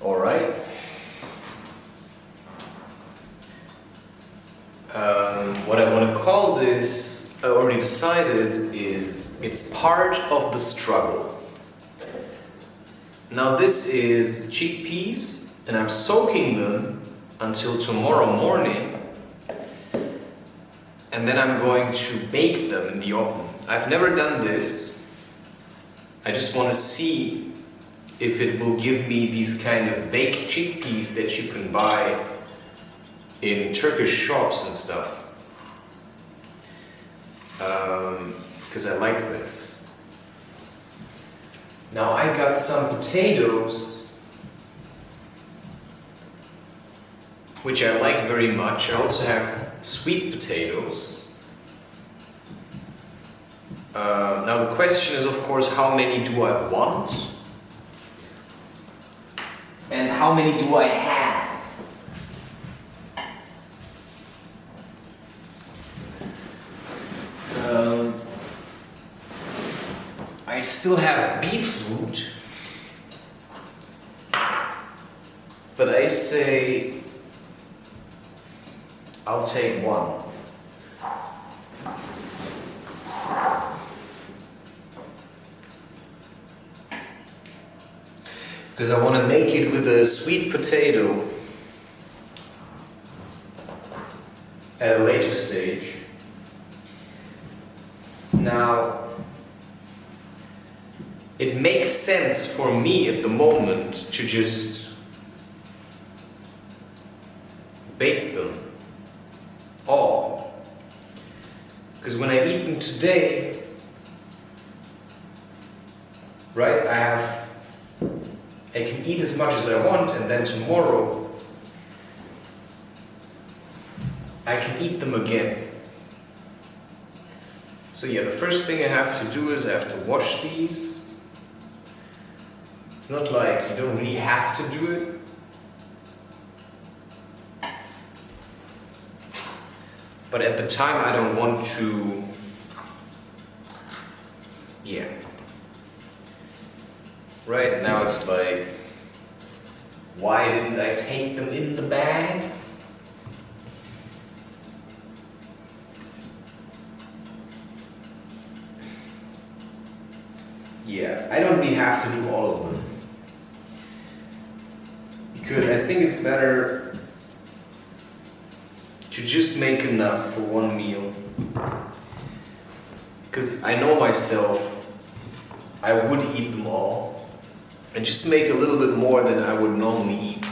Alright. What I want to call this, I already decided, is it's part of the struggle. Now this is chickpeas, and I'm soaking them until tomorrow morning, and then I'm going to bake them in the oven. I've never done this. I just want to see if it will give me these kind of baked chickpeas that you can buy in Turkish shops and stuff. Because I like this. Now I got some potatoes, which I like very much. I also have sweet potatoes. Now the question is, of course, how many do I want? And how many do I have? I still have beetroot, but I say I'll take one. Because I want to make it with a sweet potato at a later stage. Now, it makes sense for me at the moment to just bake them all. Because when I eat them today, right, I can eat as much as I want, and then tomorrow I can eat them again. So yeah, the first thing I have to do is I have to wash these. It's not like you don't really have to do it. But at the time I don't want to, yeah. Right now it's like, why didn't I take them in the bag? Yeah, I don't really have to do all of them. Because I think it's better to just make enough for one meal. Because I know myself, I would eat them all. And just make a little bit more than I would normally eat.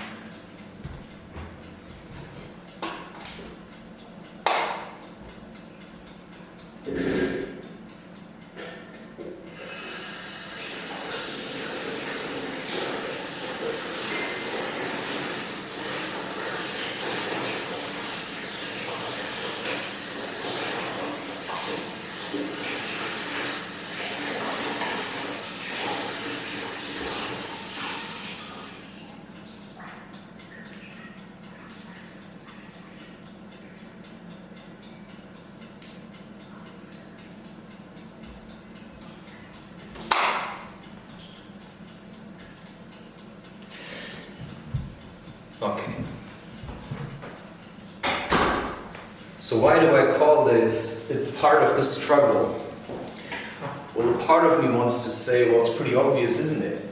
Okay. So why do I call this, it's part of the struggle? Well, a part of me wants to say, well, it's pretty obvious, isn't it?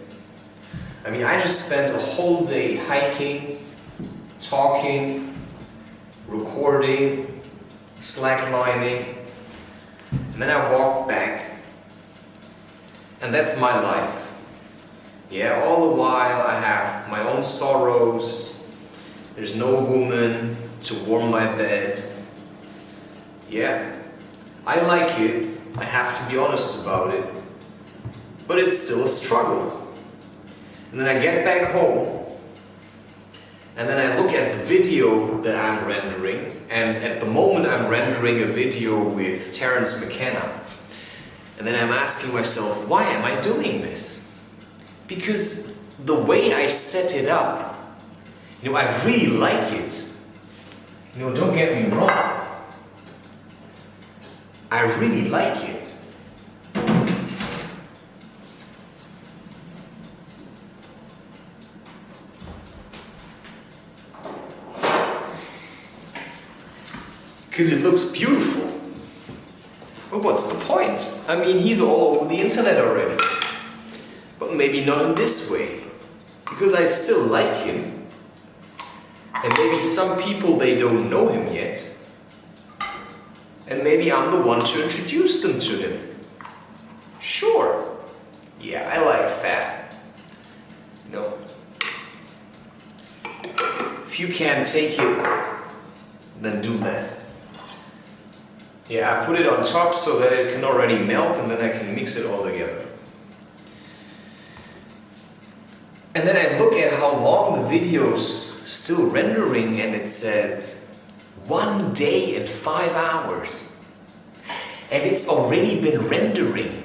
I mean, I just spent a whole day hiking, talking, recording, slacklining, and then I walked back. And that's my life. Yeah, all the while I have my own sorrows. There's no woman to warm my bed. Yeah, I like it. I have to be honest about it. But it's still a struggle. And then I get back home, and then I look at the video that I'm rendering, and at the moment I'm rendering a video with Terence McKenna. And then I'm asking myself, why am I doing this? Because the way I set it up, you know, I really like it. You know, don't get me wrong. I really like it. because it looks beautiful. But what's the point? I mean, he's all over the internet already. But maybe not in this way, because I still like him. And maybe some people, they don't know him yet. And maybe I'm the one to introduce them to him. Sure. Yeah, I like fat. You know. If you can't take it, then do less. Yeah, I put it on top so that it can already melt and then I can mix it all together. And then I look at how long the video's still rendering and it says 1 day and 5 hours. And it's already been rendering.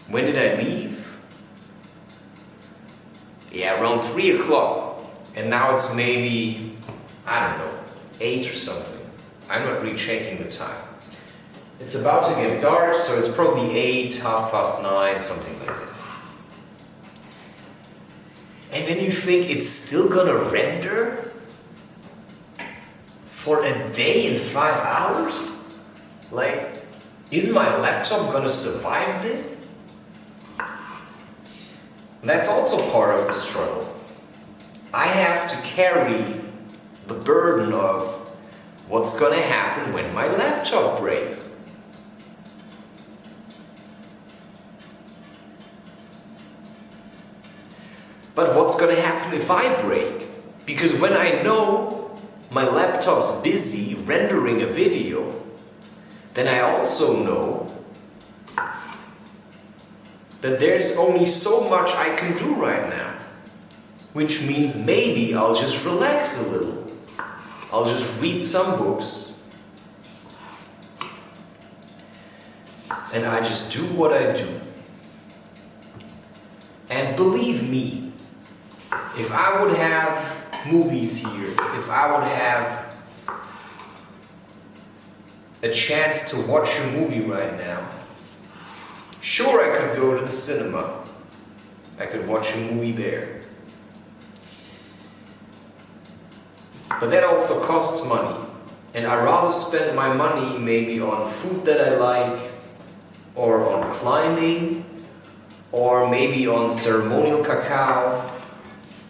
When did I leave? Yeah, around 3 o'clock. And now it's maybe, I don't know, 8 or something. I'm not really checking the time. It's about to get dark, so it's probably 8, 9:30, something like this. And then you think it's still gonna render for a day and 5 hours? Like, is my laptop gonna survive this? That's also part of the struggle. I have to carry the burden of what's gonna happen when my laptop breaks. But what's gonna happen if I break? Because when I know my laptop's busy rendering a video, then I also know that there's only so much I can do right now. Which means maybe I'll just relax a little. I'll just read some books. And I just do what I do. And believe me, if I would have movies here, if I would have a chance to watch a movie right now, sure, I could go to the cinema. I could watch a movie there. But that also costs money. And I'd rather spend my money maybe on food that I like, or on climbing, or maybe on ceremonial cacao,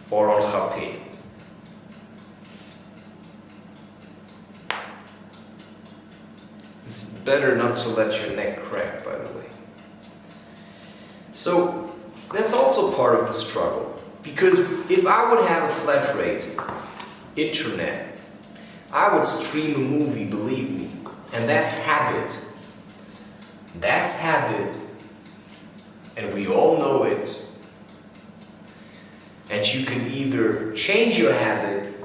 or on rapé. It's better not to let your neck crack, by the way. So that's also part of the struggle. Because if I would have a flat rate internet, I would stream a movie, believe me. And that's habit. That's habit. And we all know it. And you can either change your habit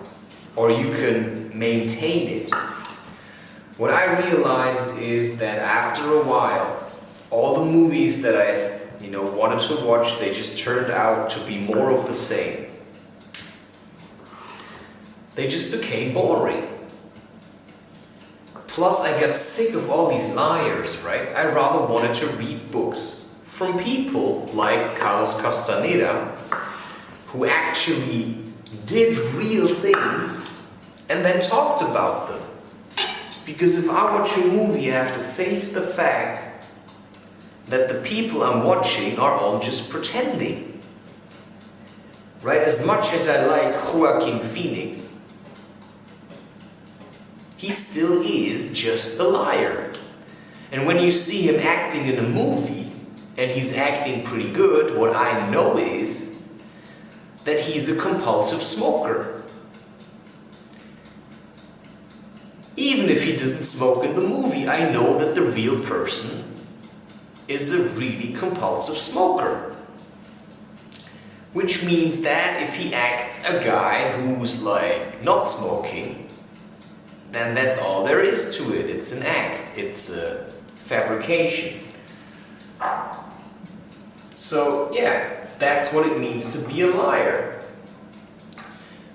or you can maintain it. What I realized is that after a while, all the movies that I wanted to watch, they just turned out to be more of the same. They just became boring. Plus, I got sick of all these liars, right? I rather wanted to read books from people like Carlos Castaneda, who actually did real things and then talked about them. Because if I watch a movie, I have to face the fact that the people I'm watching are all just pretending. Right? As much as I like Joaquin Phoenix, he still is just a liar. And when you see him acting in a movie, and he's acting pretty good, what I know is that he's a compulsive smoker. Even if he doesn't smoke in the movie, I know that the real person is a really compulsive smoker. Which means that if he acts a guy who's like not smoking, then that's all there is to it. It's an act. It's a fabrication. So yeah, that's what it means to be a liar.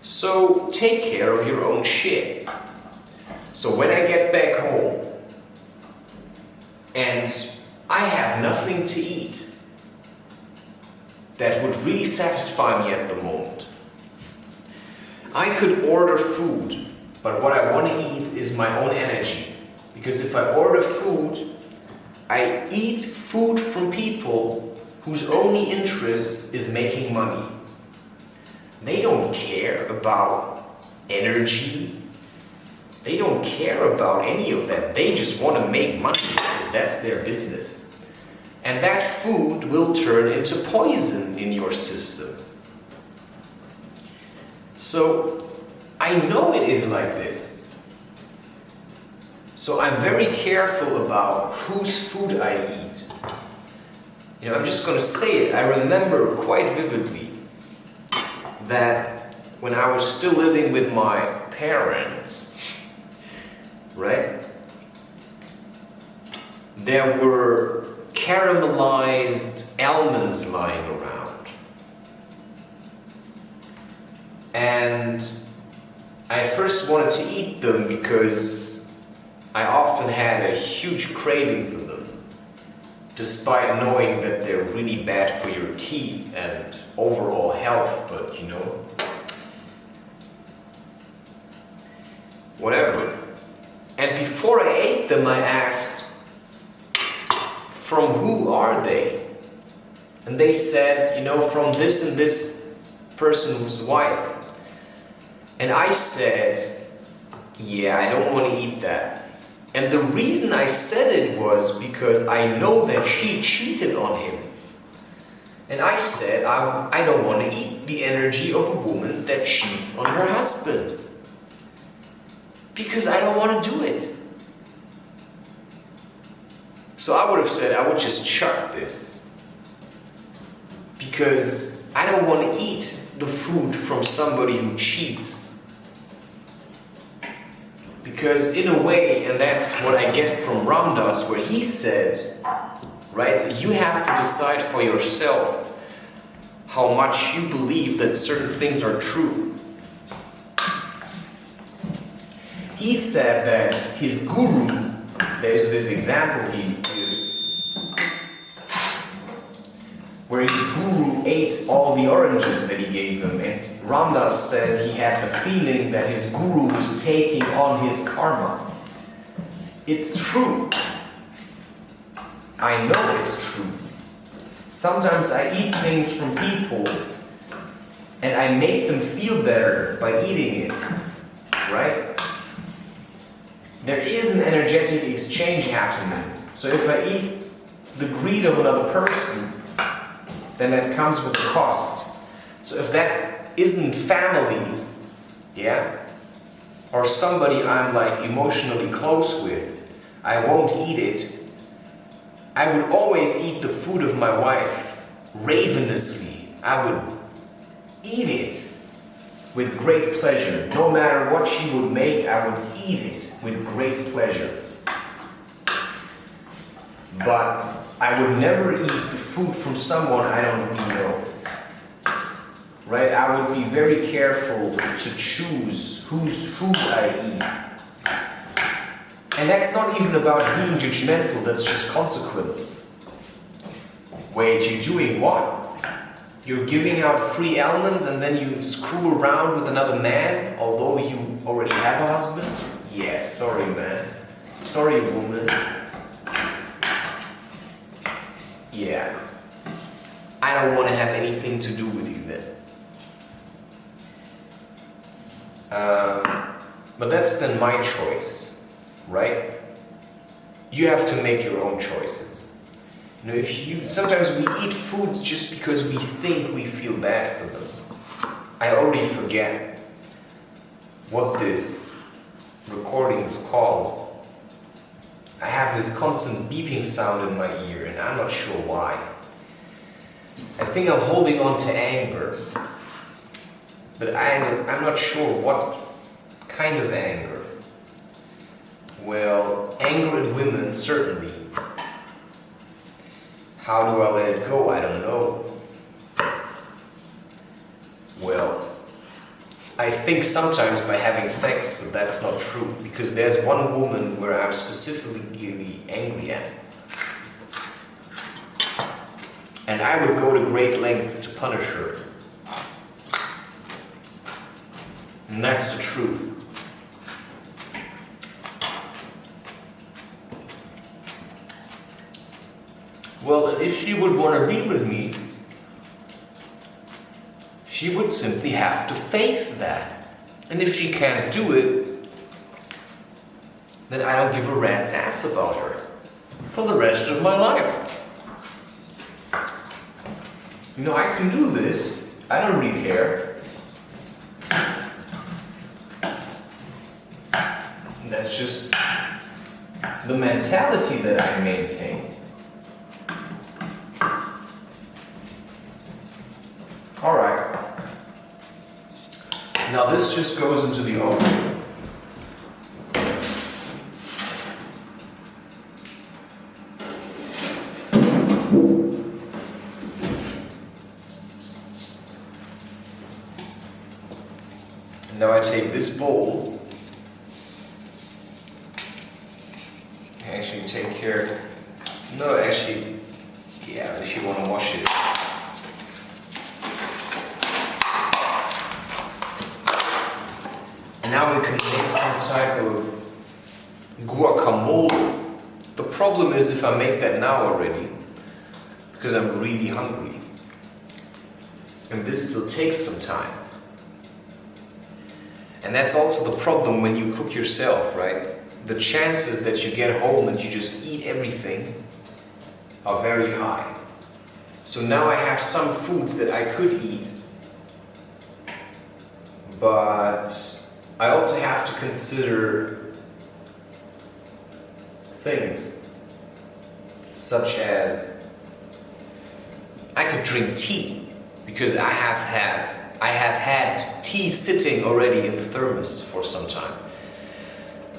So take care of your own shit. So when I get back home and I have nothing to eat that would really satisfy me at the moment, I could order food But what I want to eat is my own energy. Because if I order food, I eat food from people whose only interest is making money. They don't care about energy. They don't care about any of that. They just want to make money because that's their business. And that food will turn into poison in your system. So, I know it is like this. So I'm very careful about whose food I eat. You know, I'm just going to say it. I remember quite vividly that when I was still living with my parents, right, there were caramelized almonds lying around. And I first wanted to eat them because I often had a huge craving for them, despite knowing that they're really bad for your teeth and overall health, but you know, whatever. And before I ate them, I asked, from who are they? And they said, you know, from this and this person's wife. And I said, yeah, I don't want to eat that. And the reason I said it was because I know that she cheated on him. And I said, I don't want to eat the energy of a woman that cheats on her husband. Because I don't want to do it. So I would have said, I would just chuck this. Because I don't want to eat the food from somebody who cheats. Because in a way, and that's what I get from Ramdas, where he said, right, you have to decide for yourself how much you believe that certain things are true. He said that his guru, there's this example he gives, where his guru ate all the oranges that he gave him, and Ramdas says he had the feeling that his guru was taking on his karma. It's true. I know it's true. Sometimes I eat things from people and I make them feel better by eating it, right? There is an energetic exchange happening. So if I eat the greed of another person, then that comes with the cost. So if that isn't family, yeah, or somebody I'm like emotionally close with, I won't eat it. I would always eat the food of my wife ravenously. I would eat it with great pleasure. No matter what she would make, I would eat it with great pleasure. But I would never eat the food from someone I don't really know. Right? I would be very careful to choose whose food I eat. And that's not even about being judgmental, that's just consequence. Wait, you're doing what? You're giving out free almonds and then you screw around with another man, although you already have a husband? Yes, sorry man. Sorry woman. Yeah. I don't want to have anything to do with you then. But that's then my choice, right? You have to make your own choices. You know, sometimes we eat foods just because we think we feel bad for them. I already forget what this recording is called. I have this constant beeping sound in my ear and I'm not sure why. I think I'm holding on to anger. But I'm not sure what kind of anger. Well, anger at women, certainly. How do I let it go? I don't know. Well, I think sometimes by having sex, but that's not true. Because there's one woman where I'm specifically angry at. And I would go to great lengths to punish her. And that's the truth. Well, if she would want to be with me, she would simply have to face that. And if she can't do it, then I don't give a rat's ass about her for the rest of my life. You know, I can do this. I don't really care. And that's just the mentality that I maintain. All right. Now this just goes into the oven. Now I take this bowl, actually take care, no actually, yeah, if you want to wash it. And now we can make some type of guacamole. The problem is if I make that now already, because I'm really hungry. And this still takes some time. And that's also the problem when you cook yourself, right? The chances that you get home and you just eat everything are very high. So now I have some foods that I could eat, but I also have to consider things such as I could drink tea because I have had tea sitting already in the thermos for some time.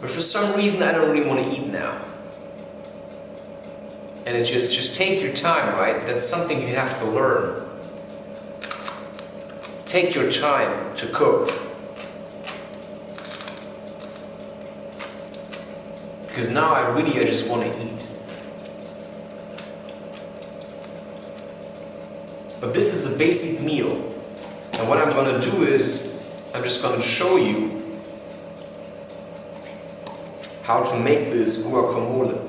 But for some reason I don't really want to eat now. And it just take your time, right? That's something you have to learn. Take your time to cook. Because now I just want to eat. But this is a basic meal. And what I'm going to do is, I'm just going to show you how to make this guacamole.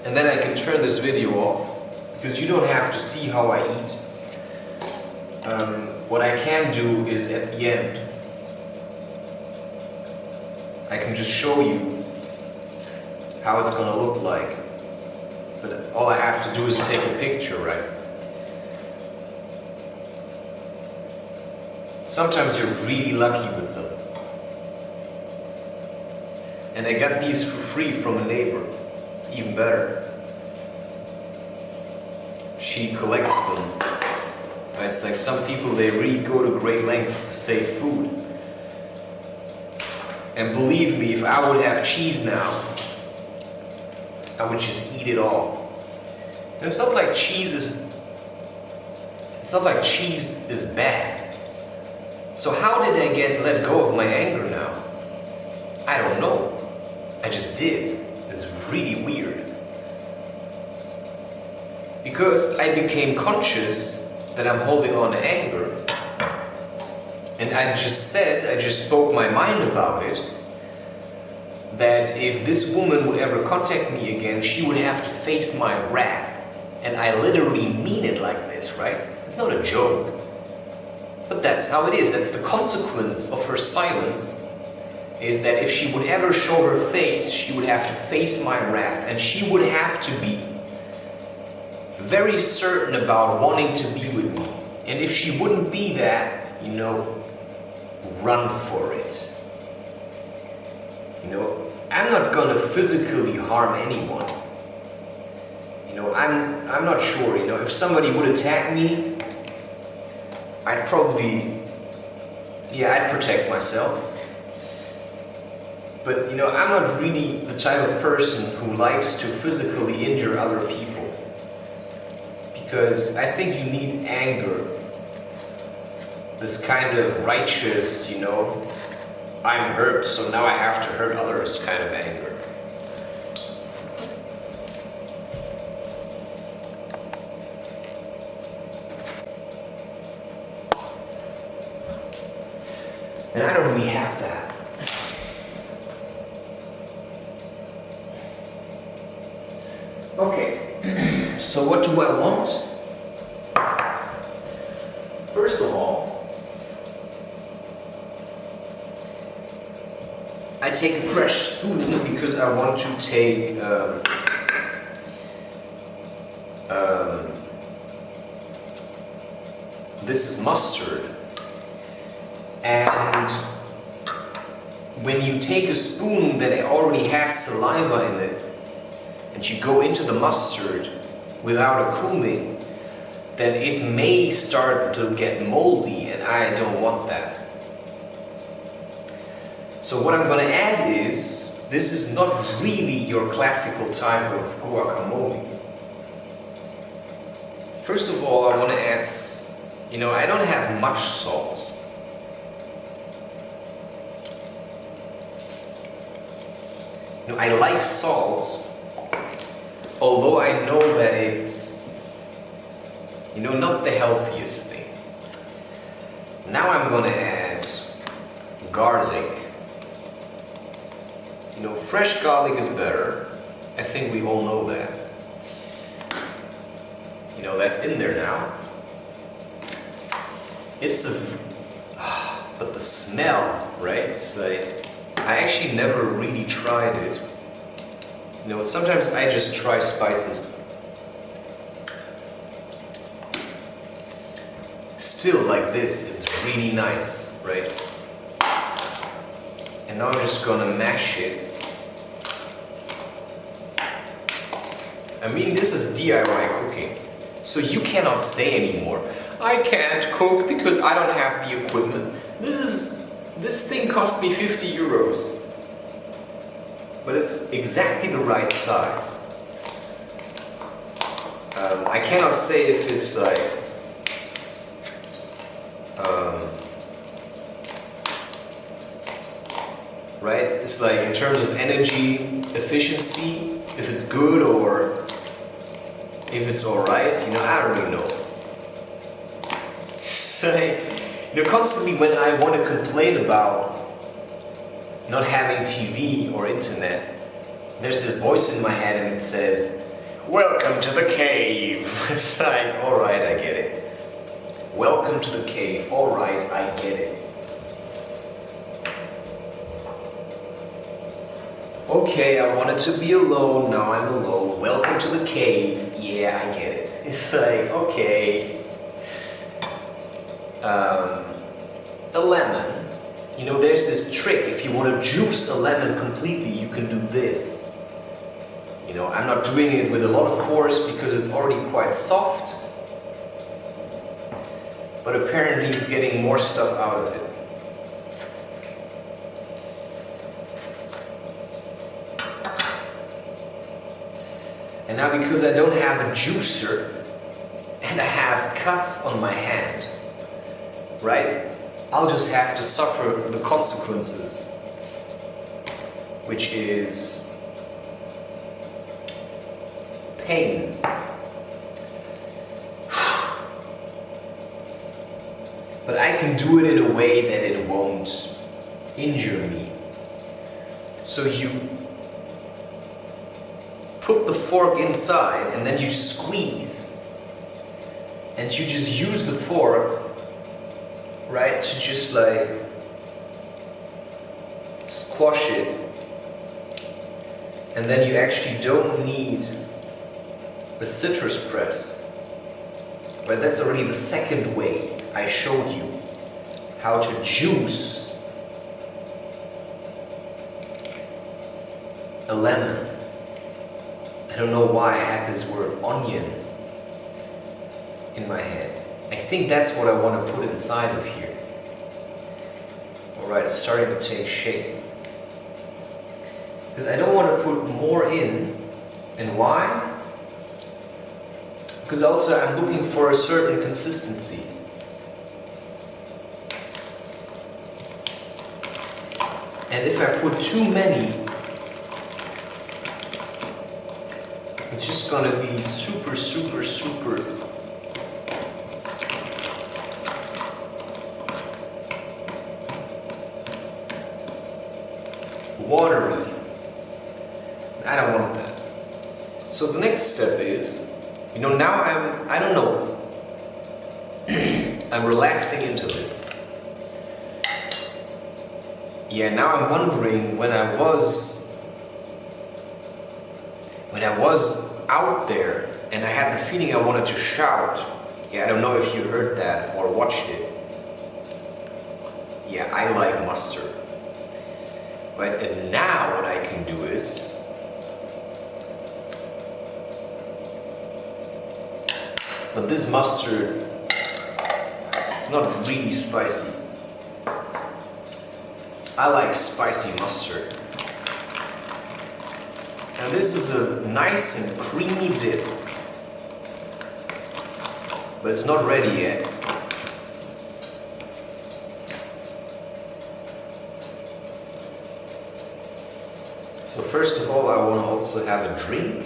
And then I can turn this video off, because you don't have to see how I eat. What I can do is at the end, I can just show you how it's going to look like. But all I have to do is take a picture, right? Sometimes you're really lucky with them. And I got these for free from a neighbor. It's even better. She collects them. It's like some people, they really go to great lengths to save food. And believe me, if I would have cheese now, I would just eat it all. And it's not like cheese is bad. So how did I let go of my anger now? I don't know. I just did. It's really weird. Because I became conscious that I'm holding on to anger. And I just spoke my mind about it, that if this woman would ever contact me again, she would have to face my wrath. And I literally mean it like this, right? It's not a joke. But that's how it is. That's the consequence of her silence, is that if she would ever show her face, she would have to face my wrath. And she would have to be very certain about wanting to be with me. And if she wouldn't be that, run for it. I'm not gonna physically harm anyone. I'm not sure, if somebody would attack me, I'd protect myself. But, I'm not really the type of person who likes to physically injure other people. Because I think you need anger. This kind of righteous, I'm hurt, so now I have to hurt others kind of anger. And I don't really have that. Okay, so what do I want? First of all, I take a fresh spoon because I want to take this is mustard, and when you take a spoon that already has saliva in it and you go into the mustard without a cooling, then it may start to get moldy, and I don't want that. So what I'm going to add is, this is not really your classical type of guacamole. First of all, I want to add, I don't have much salt. I like salt, although I know that it's, not the healthiest thing. Now I'm going to add garlic. Fresh garlic is better. I think we all know that. That's in there now. But the smell, right? It's like, I actually never really tried it. Sometimes I just try spices. Still, like this, it's really nice, right? And now I'm just gonna mash it. This is DIY cooking, so you cannot say anymore, I can't cook because I don't have the equipment. This thing cost me 50 euros. But it's exactly the right size. I cannot say if it's like right? It's like in terms of energy efficiency, if it's good or if it's alright, I don't really know. So, constantly when I want to complain about not having TV or internet, there's this voice in my head and it says, welcome to the cave. It's like, alright, I get it. Welcome to the cave, alright, I get it. Okay, I wanted to be alone, now I'm alone. Welcome to the cave, yeah, I get it. It's like, okay. A lemon. There's this trick. If you want to juice a lemon completely, you can do this. I'm not doing it with a lot of force because it's already quite soft. But apparently it's getting more stuff out of it. And now because I don't have a juicer and I have cuts on my hand, right? I'll just have to suffer the consequences, which is pain. But I can do it in a way that it won't injure me. So you put the fork inside and then you squeeze. And you just use the fork, right, to just like squash it. And then you actually don't need a citrus press. Right, that's already the second way I showed you how to juice a lemon. I don't know why I had this word onion in my head. I think that's what I want to put inside of here. Alright, it's starting to take shape. Because I don't want to put more in. And why? Because also I'm looking for a certain consistency. And if I put too many, it's just going to be super So the next step is, now I don't know, I'm relaxing into this. Yeah, now I'm wondering when I was out there and I had the feeling I wanted to shout. Yeah, I don't know if you heard that or watched it. Yeah, I like mustard. Right, and now what I can do is, but this mustard is not really spicy. I like spicy mustard. And this is a nice and creamy dip. But it's not ready yet. So first of all, I want to also have a drink.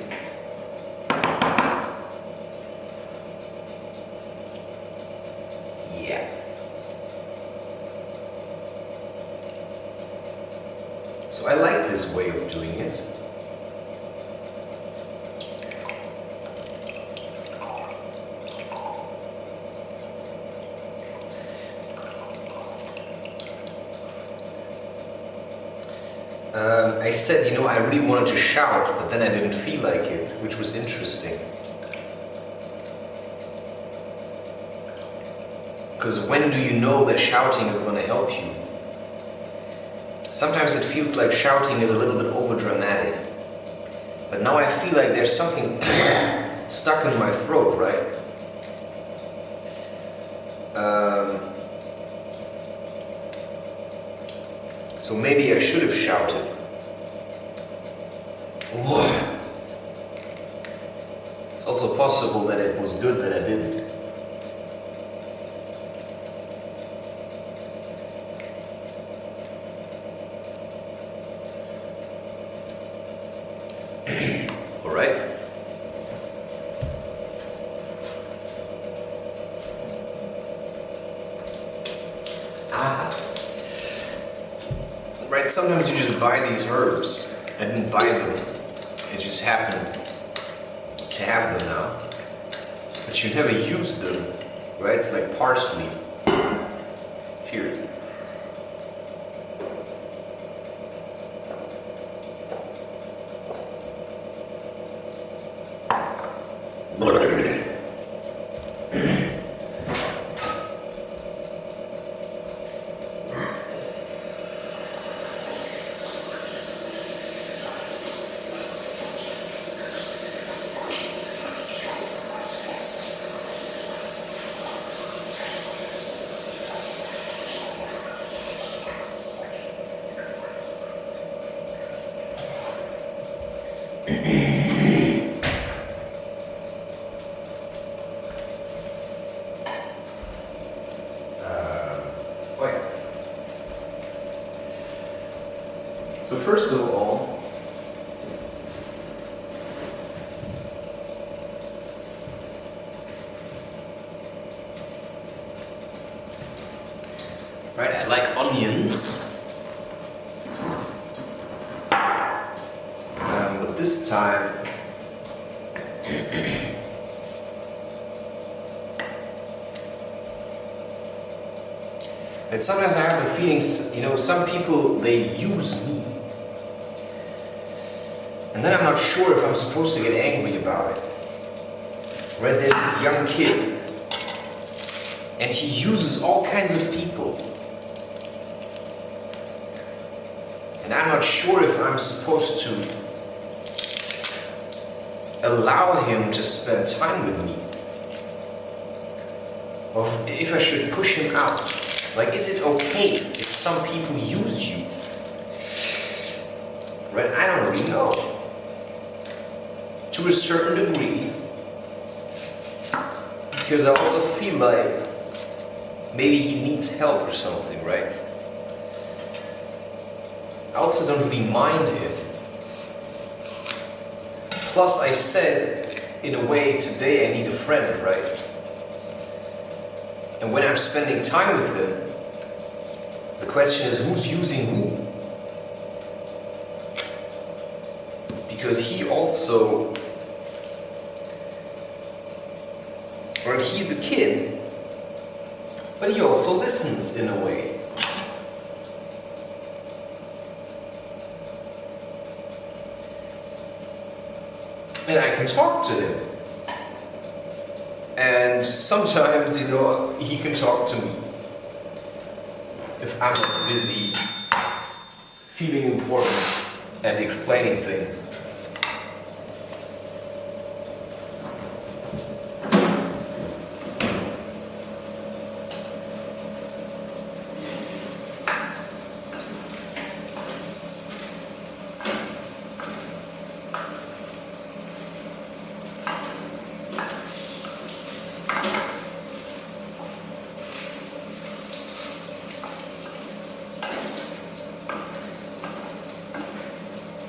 Yeah. So I like this way of doing it. I said, I really wanted to shout, but then I didn't feel like it, which was interesting. Because when do you know that shouting is going to help you? Sometimes it feels like shouting is a little bit overdramatic. But now I feel like there's something stuck in my throat, right? So maybe I should have shouted. It's also possible that it was good that I didn't. All right. Right, sometimes you just buy these herbs. I didn't buy them. I just happen to have them now. But you never use them, right? It's like parsley. Cheers. So first of all, right, I like onions, but this time and sometimes I have the feelings, some people, they use me. And then I'm not sure if I'm supposed to get angry about it. Right, there's this young kid, and he uses all kinds of people. And I'm not sure if I'm supposed to allow him to spend time with me. Or if I should push him out. Like, is it okay if some people use you? Right, I don't really know. To a certain degree, because I also feel like maybe he needs help or something, right? I also don't really mind him. Plus, I said, in a way, today I need a friend, right? And when I'm spending time with him, the question is, who's using who? Because he also or he's a kid, but he also listens in a way. And I can talk to him. And sometimes, he can talk to me. If I'm not busy feeling important and explaining things.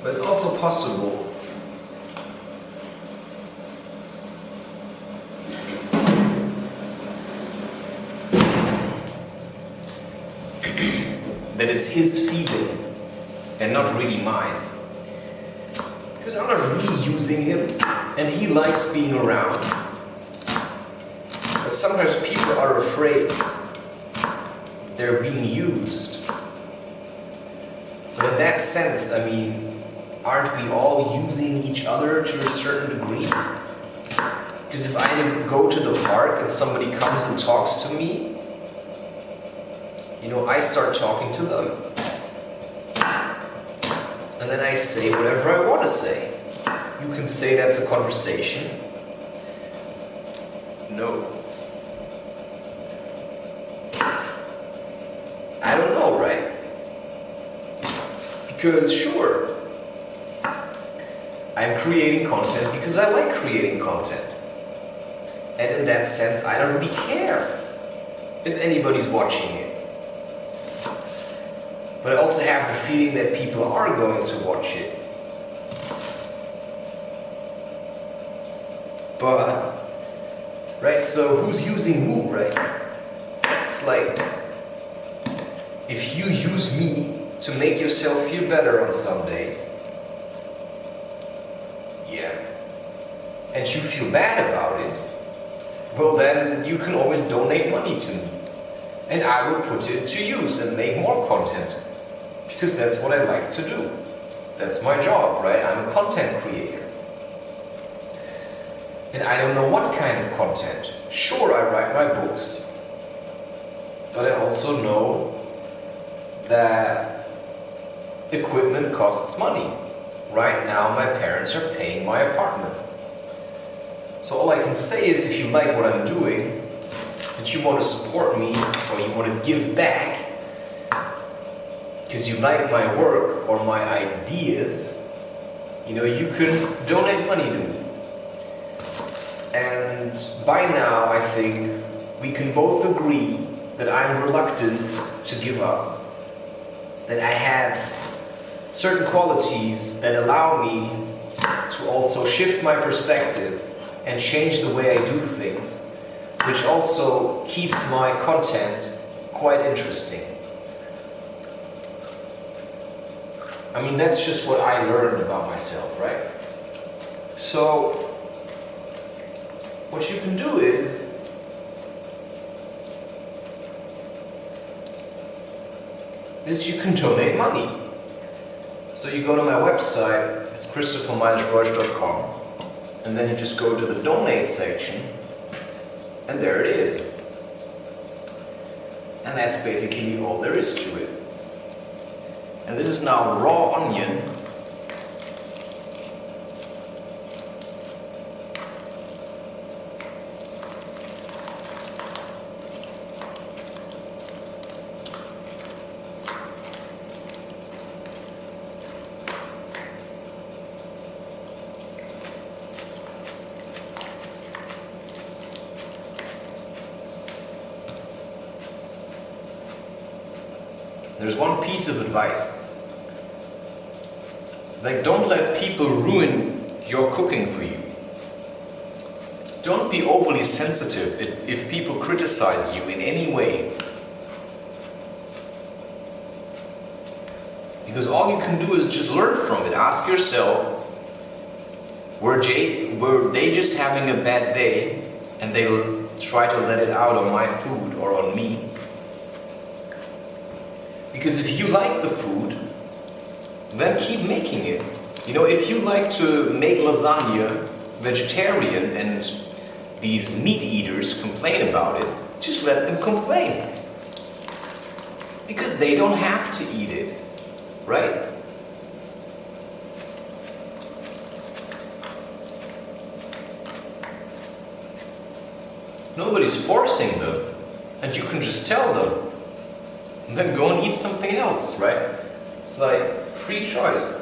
But it's also possible that it's his feeling and not really mine. Because I'm not really using him and he likes being around. But sometimes people are afraid they're being used. But in that sense, aren't we all using each other to a certain degree? Because if I go to the park and somebody comes and talks to me, I start talking to them. And then I say whatever I want to say. You can say that's a conversation. No. I don't know, right? Because sure, I'm creating content because I like creating content. And in that sense, I don't really care if anybody's watching it. But I also have the feeling that people are going to watch it. But, right, so who's using who, right? It's like, if you use me to make yourself feel better on some days, and you feel bad about it, well then you can always donate money to me. And I will put it to use and make more content. Because that's what I like to do. That's my job, right? I'm a content creator. And I don't know what kind of content. Sure, I write my books. But I also know that equipment costs money. Right now my parents are paying my apartment. So all I can say is if you like what I'm doing, and you want to support me, or you want to give back, because you like my work or my ideas, you can donate money to me. And by now I think we can both agree that I'm reluctant to give up. That I have certain qualities that allow me to also shift my perspective and change the way I do things, which also keeps my content quite interesting. That's just what I learned about myself, right? So, what you can do is, you can donate money. So you go to my website, it's christopher-roche.com, and then you just go to the donate section, and there it is. And that's basically all there is to it. And this is now raw onion. There's one piece of advice. Don't let people ruin your cooking for you. Don't be overly sensitive if people criticize you in any way. Because all you can do is just learn from it. Ask yourself, were they just having a bad day and they try to let it out on my food or on me. Because if you like the food, then keep making it. You know, if you like to make lasagna vegetarian and these meat eaters complain about it, just let them complain. Because they don't have to eat it, right? Nobody's forcing them, and you can just tell them. And then go and eat something else, right? It's like free choice.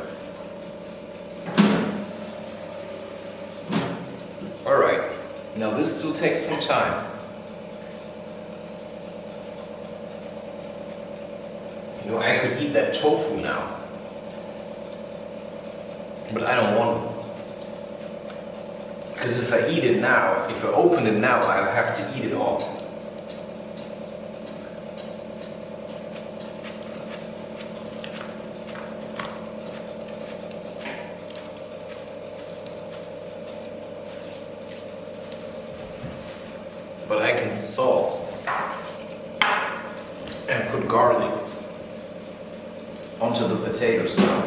Alright, now this still takes some time. You know, I could eat that tofu now. But I don't want to. Because if I eat it now, if I open it now, I'll have to eat it all. But I can salt and put garlic onto the potatoes now.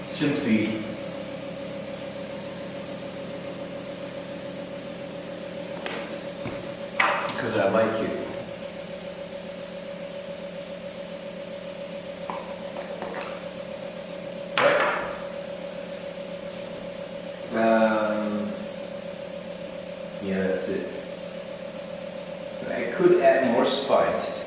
Simply because I like it. Yeah, that's it. I could add more spice.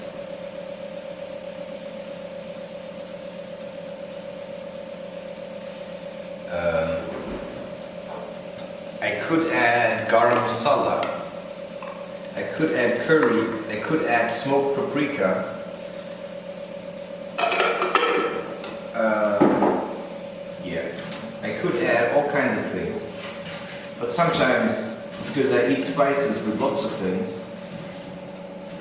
I could add garam masala. I could add curry. I could add smoked paprika. Yeah, I could add all kinds of things. But sometimes, because I eat spices with lots of things,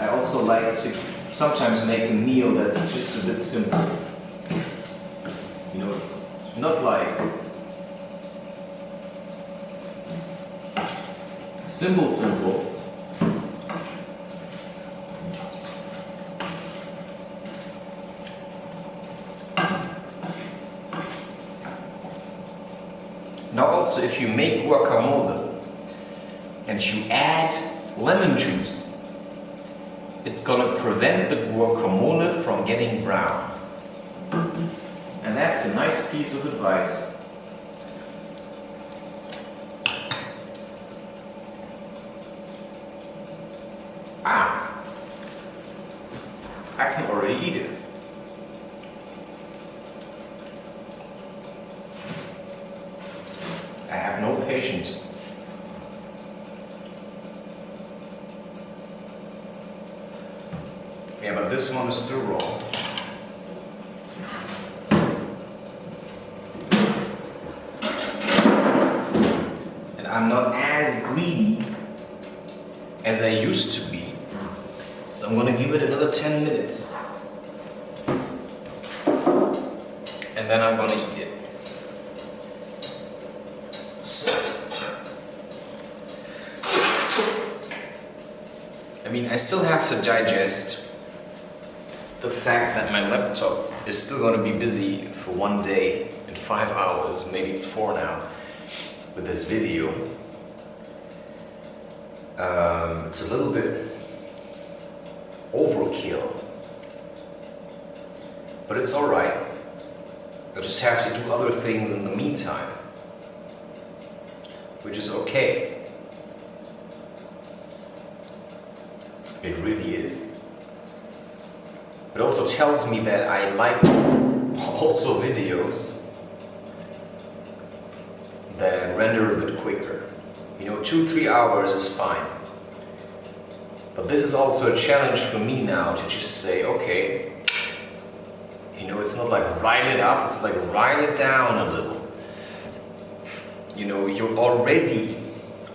I also like to sometimes make a meal that's just a bit simple. You know, not like simple. Now also, if you make guacamole and you add lemon juice, it's gonna prevent the guacamole from getting brown. And that's a nice piece of advice. I can already eat it. I have no patience. Yeah, but this one is still raw. And I'm not as greedy as I used to be. So I'm going to give it another 10 minutes. And then I'm going to eat it. So, I mean, I still have to digest the fact that my laptop is still going to be busy for one day and 5 hours, maybe it's 4 now, with this video. It's a little bit overkill, but it's alright. I just have to do other things in the meantime, which is okay. It really is. It also tells me that I like also videos that render a bit quicker. You know, 2-3 hours is fine. But this is also a challenge for me now to just say, okay, you know, it's not like rile it up, it's like rile it down a little. You know, you're already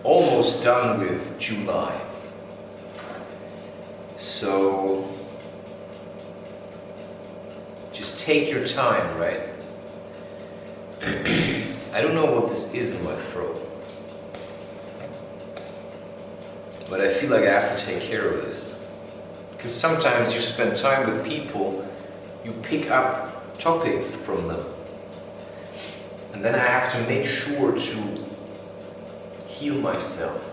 almost done with July. So just take your time, right? I don't know what this is in my throat, but I feel like I have to take care of this. Because sometimes you spend time with people, you pick up topics from them. And then I have to make sure to heal myself.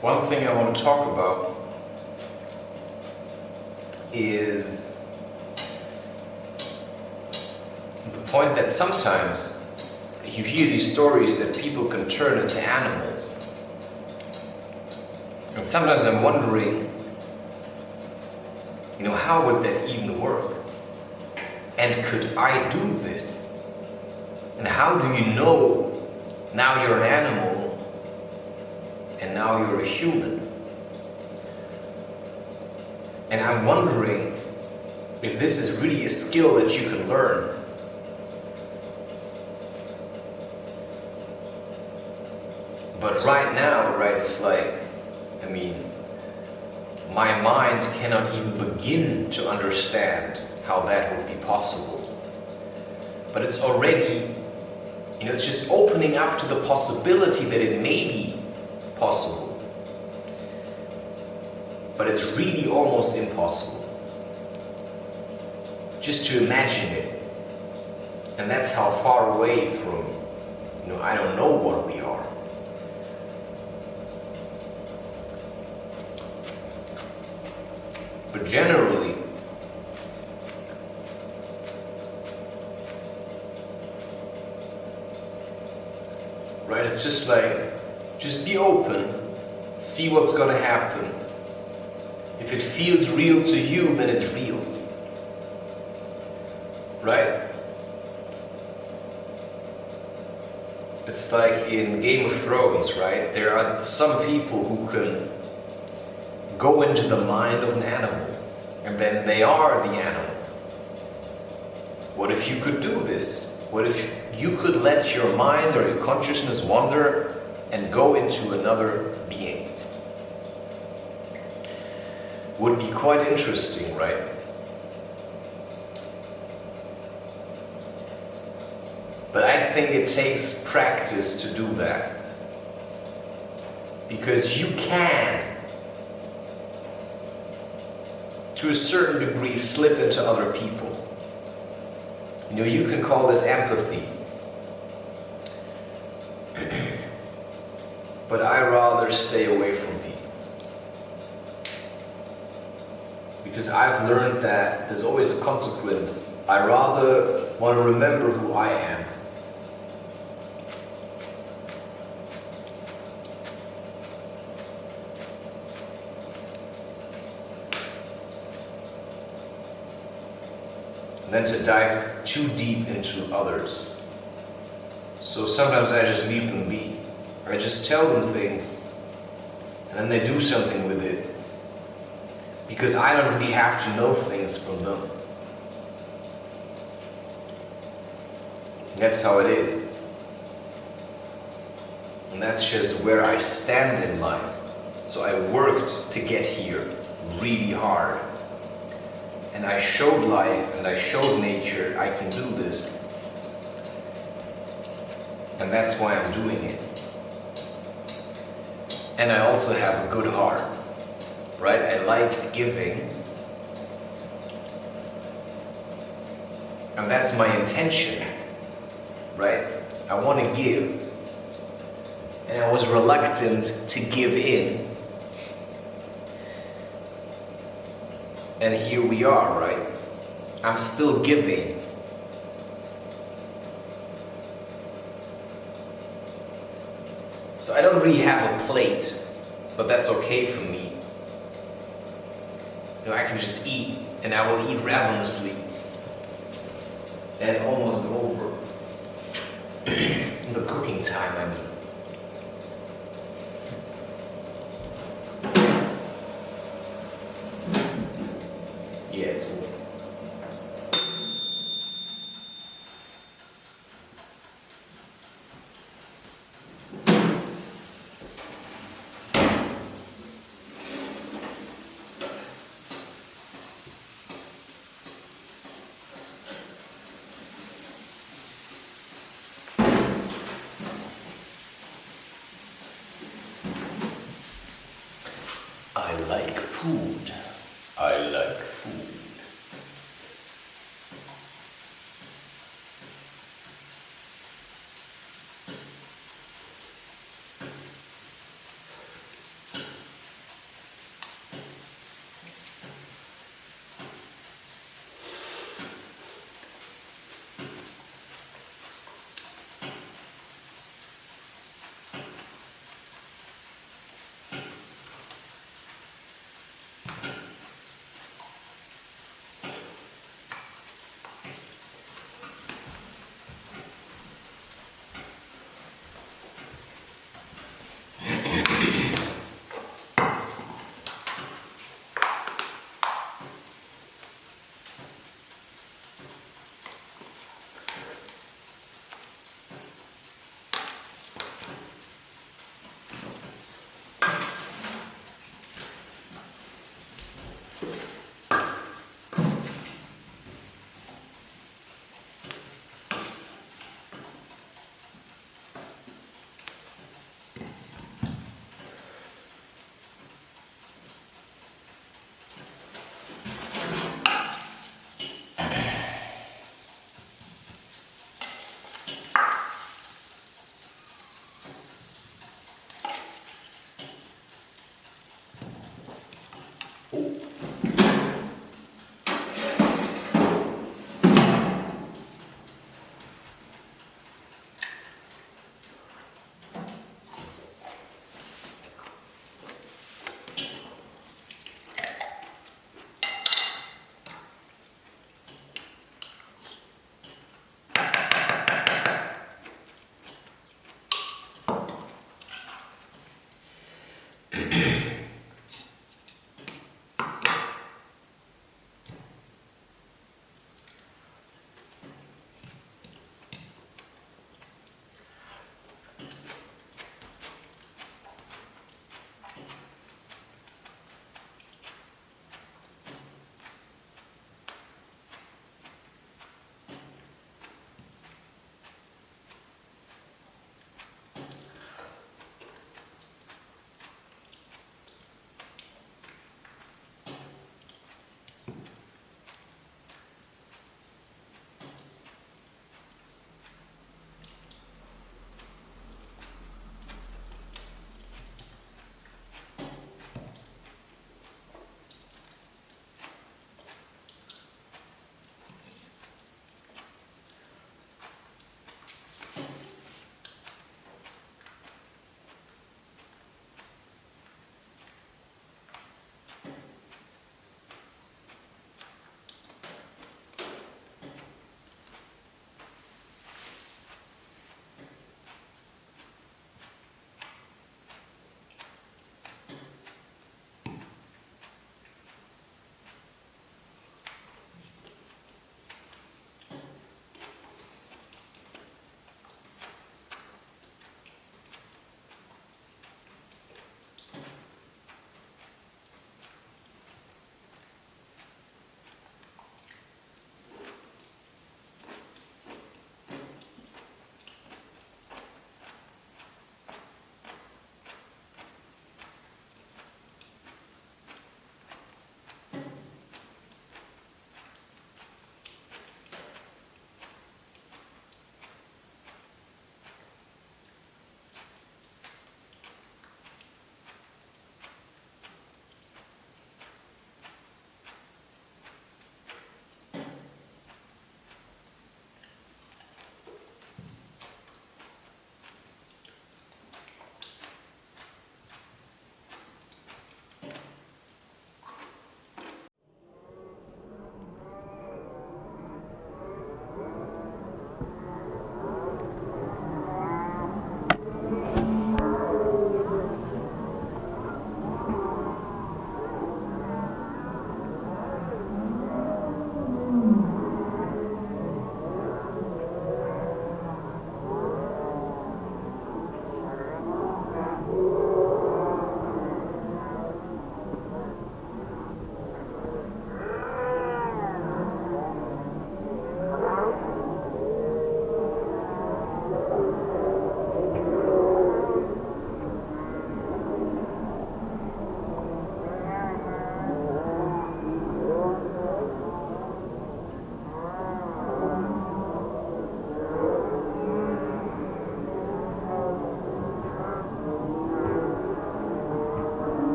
One thing I want to talk about is the point that sometimes you hear these stories that people can turn into animals. And sometimes I'm wondering, how would that even work? And could I do this? And how do you know now you're an animal and now you're a human? And I'm wondering if this is really a skill that you can learn. But right now, it's like, my mind cannot even begin to understand how that would be possible. But it's already, it's just opening up to the possibility that it may be possible. But it's really almost impossible. Just to imagine it. And that's how far away from, I don't know what we are. But generally, it's just like, just be open, see what's gonna happen. If it feels real to you, then it's real. Right? It's like in Game of Thrones, right? There are some people who can go into the mind of an animal, and then they are the animal. What if you could do this? What if you could let your mind or your consciousness wander and go into another being? Would be quite interesting, right? But I think it takes practice to do that. Because you can, to a certain degree, slip into other people. You can call this empathy. But I rather stay away from people. Because I've learned that there's always a consequence. I rather want to remember who I am. Than to dive too deep into others. So sometimes I just leave them be. Or I just tell them things, and then they do something with it. Because I don't really have to know things from them. That's how it is. And that's just where I stand in life. So I worked to get here really hard. And I showed life and I showed nature I can do this. And that's why I'm doing it. And I also have a good heart, right? I like giving. And that's my intention, right? I want to give. And I was reluctant to give in. And here we are, right? I'm still giving. So I don't really have a plate, but that's okay for me. I can just eat, and I will eat ravenously. And almost over. The cooking time, I mean. I like food. I like food.